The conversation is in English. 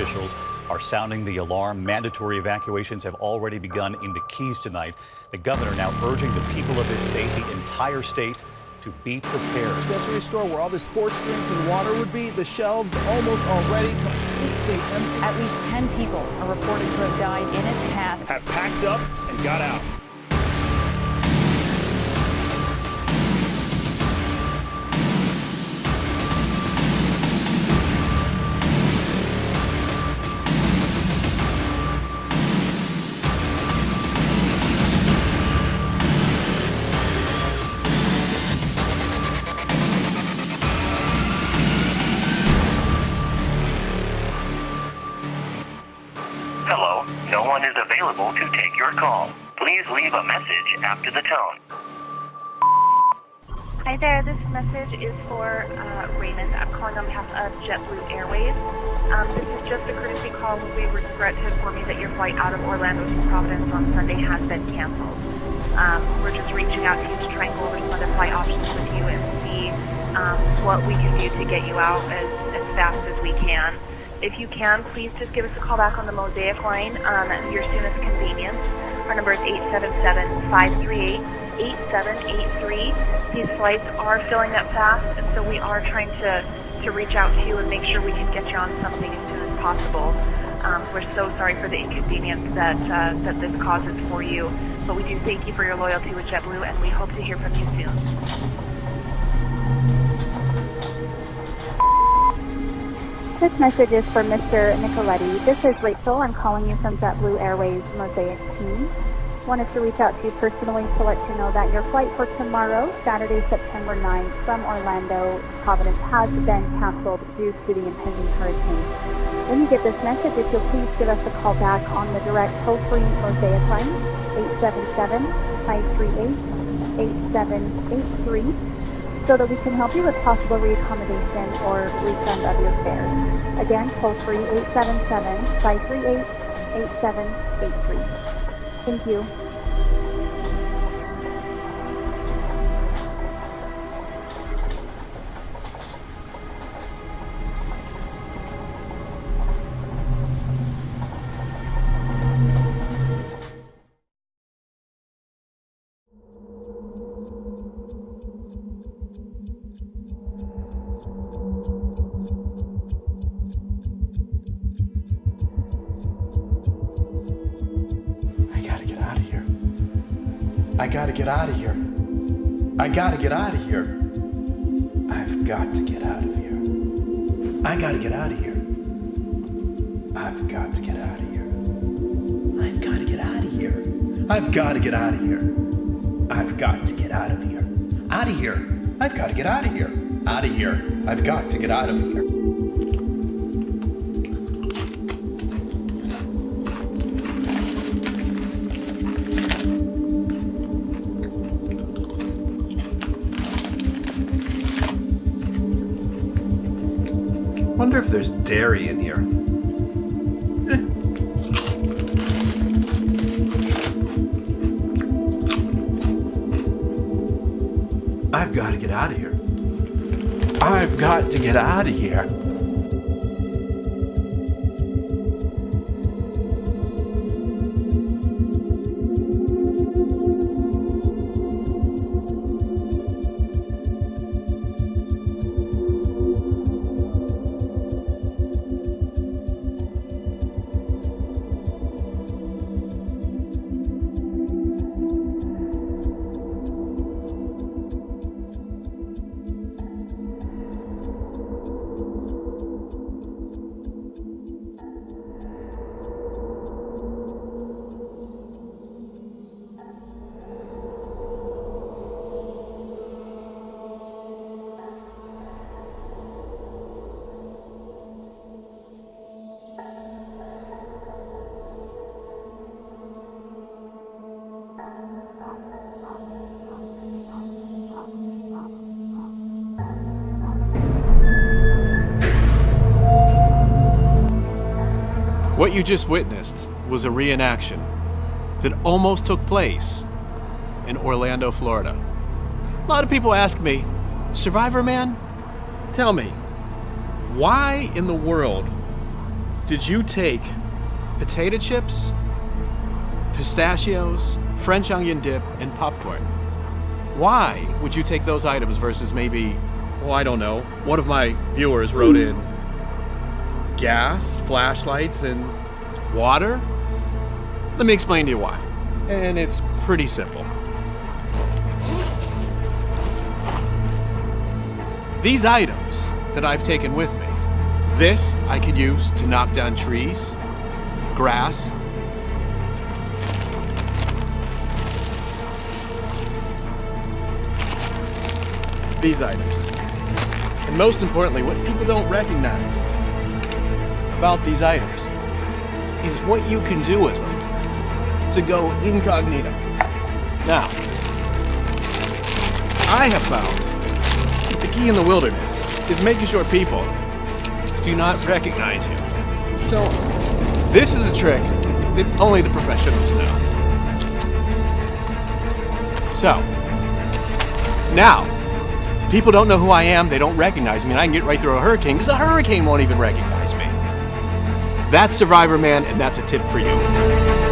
officials are sounding the alarm. Mandatory evacuations have already begun in the Keys tonight. The governor now urging the people of his state, the entire state, to be prepared. Grocery store where all the sports drinks and water would be, the shelves almost already completely empty. At least 10 people are reported to have died in its path. Have packed up and got out. Hello, no one is available to take your call. Please leave a message after the tone. Hi there, this message is for Raymond. I'm calling on behalf of JetBlue Airways. This is just a courtesy call. We regret to inform you that your flight out of Orlando to Providence on Sunday has been canceled. We're just reaching out to you to try and go over some other flight options with you and see what we can do to get you out as fast as we can. If you can, please just give us a call back on the Mosaic line at your soonest convenience. Our number is 877-538-8783. These flights are filling up fast, and so we are trying to reach out to you and make sure we can get you on something as soon as possible. We're so sorry for the inconvenience that this causes for you, but we do thank you for your loyalty with JetBlue, and we hope to hear from you soon. This message is for Mr. Nicoletti. This is Rachel. I'm calling you from JetBlue Airways Mosaic team. Wanted to reach out to you personally to let you know that your flight for tomorrow, Saturday, September 9th, from Orlando to Providence has been canceled due to the impending hurricane. When you get this message, if you'll please give us a call back on the direct toll-free Mosaic line, 877-538-8783. so that we can help you with possible reaccommodation or refund of your fare. Again, toll free 877-538-8783. Thank you. I gotta get out of here. I gotta get out of here. I've got to get out of here. I gotta get out of here. I've got to get out of here. I've got to get out of here. I've got to get out of here. I've got to get out of here. Out of here. I've got to get out of here. Out of here. I've got to get out of here. Wonder if there's dairy in here. I've got to get out of here. I've got to get out of here. What you just witnessed was a reenaction that almost took place in Orlando, Florida. A lot of people ask me, Survivor Man, tell me, why in the world did you take potato chips, pistachios, French onion dip, and popcorn? Why would you take those items versus maybe, oh, I don't know, one of my viewers wrote in gas, flashlights, and water? Let me explain to you why. And it's pretty simple. These items that I've taken with me, this I could use to knock down trees, grass, these items. And most importantly, what people don't recognize about these items is what you can do with them to go incognito. Now, I have found the key in the wilderness is making sure people do not recognize you. So, this is a trick that only the professionals know. So, now, people don't know who I am, they don't recognize me, and I can get right through a hurricane because a hurricane won't even recognize me. That's Survivor Man, and that's a tip for you.